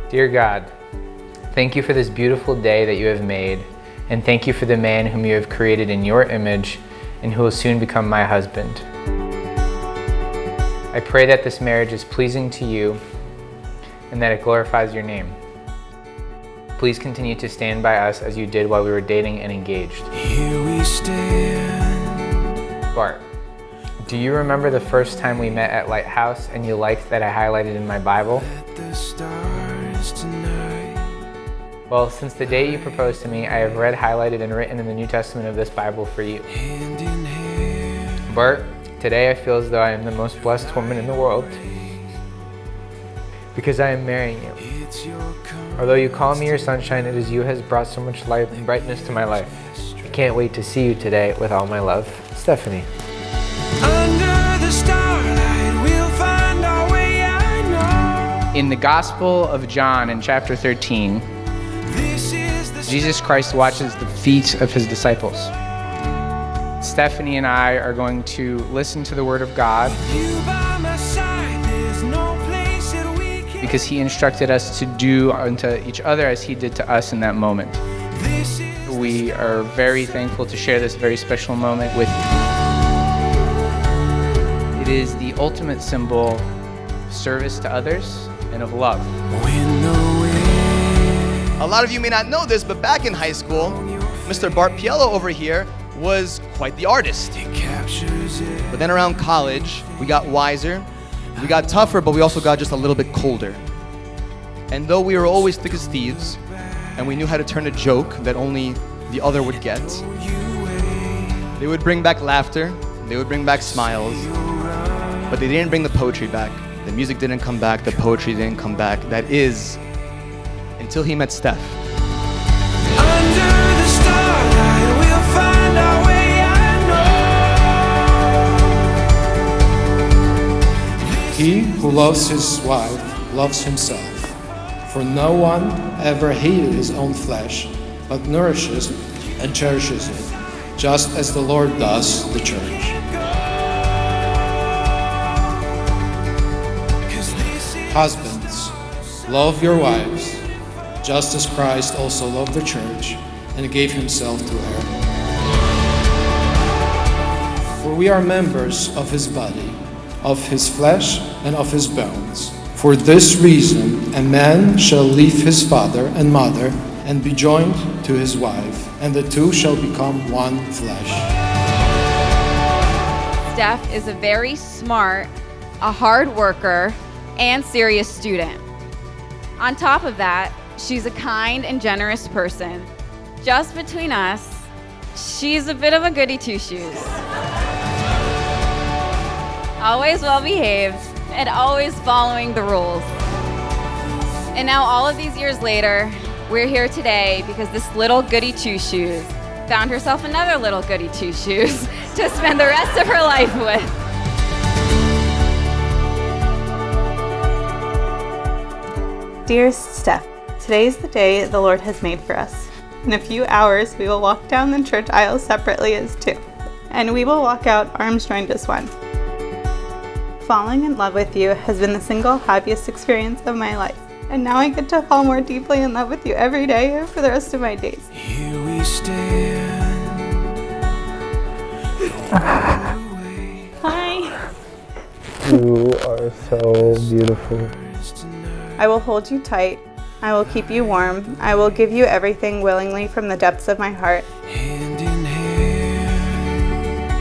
Dear God, thank you for this beautiful day that you have made, and thank you for the man whom you have created in your image and who will soon become my husband. I pray that this marriage is pleasing to you and that it glorifies your name. Please continue to stand by us as you did while we were dating and engaged. Here we stand. Bart, do you remember the first time we met at Lighthouse and you liked that I highlighted in my Bible? Let the stars tonight. Well, since the day you proposed to me, I have read, highlighted, and written in the New Testament of this Bible for you. Hand in hand. Bart, today I feel as though I am the most blessed woman in the world because I am marrying you. It's your Although you call me your sunshine, it is you has brought so much light and brightness to my life. I can't wait to see you today with all my love. Stephanie. Under the starlight, we'll find our way, I know. In the Gospel of John in chapter 13, This is the Jesus Christ washes the feet of his disciples. Stephanie and I are going to listen to the Word of God you by my side. There's no place that we can. because he instructed us to do unto each other as he did to us in that moment. This is We are very thankful to share this very special moment with you. It is the ultimate symbol of service to others and of love. when the wind A lot of you may not know this, but back in high school, Mr. Bart Piello over here was quite the artist. captures it. But then around college, we got wiser, we got tougher, but we also got just a little bit colder. And though we were always thick as thieves, and we knew how to turn a joke that only the other would get, they would bring back laughter, they would bring back smiles, but they didn't bring the poetry back. The music didn't come back, the poetry didn't come back. That is, until he met Steph. Under the starlight, we'll find our way, I know. He who loves his wife loves himself. For no one ever hated his own flesh, but nourishes and cherishes it, just as the Lord does the church. 'Cause this is Husbands, love your wives, just as Christ also loved the church and gave himself to her. For we are members of his body, of his flesh and of his bones. For this reason, a man shall leave his father and mother and be joined to his wife, and the two shall become one flesh. Steph is a very smart, a hard worker, and serious student. On top of that, she's a kind and generous person. Just between us, she's a bit of a goody two-shoes. Always well behaved and always following the rules. And now all of these years later, we're here today because this little goody two-shoes found herself another little goody two-shoes to spend the rest of her life with. Dearest Steph, today is the day the Lord has made for us. In a few hours, we will walk down the church aisle separately as two, and we will walk out arms joined as one. Falling in love with you has been the single happiest experience of my life, and now I get to fall more deeply in love with you every day for the rest of my days. here we stand. Hi! You are so beautiful. I will hold you tight. I will keep you warm. I will give you everything willingly from the depths of my heart. Hand in hand.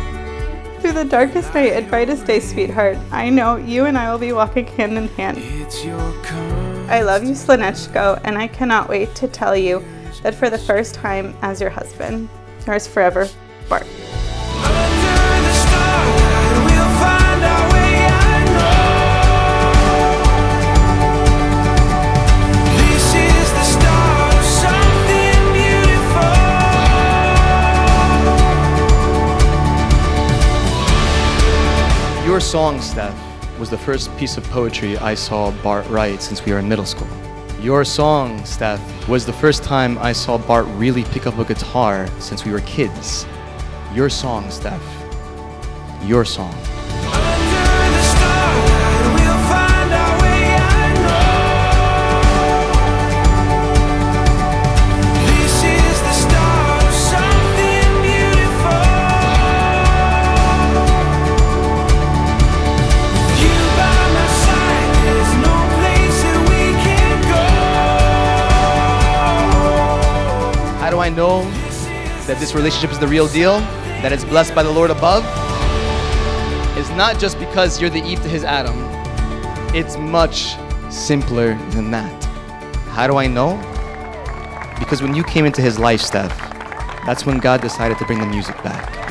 Through the darkest night and brightest day, sweetheart, I know you and I will be walking hand in hand. It's your comfort. I love you, Slaneshko, and I cannot wait to tell you that for the first time as your husband. Yours forever, Bart. Under the starlight, we'll find our way, I know. This is the start of something beautiful. Your song, Steph, was the first piece of poetry I saw Bart write since we were in middle school. Your song, Steph, was the first time I saw Bart really pick up a guitar since we were kids. Your song, Steph. Your song. Under the starlight, we'll find our way, I know. that this relationship is the real deal, that it's blessed by the Lord above, is not just because you're the Eve to his Adam. It's much simpler than that. How do I know? Because when you came into his life, Steph, that's when God decided to bring the music back.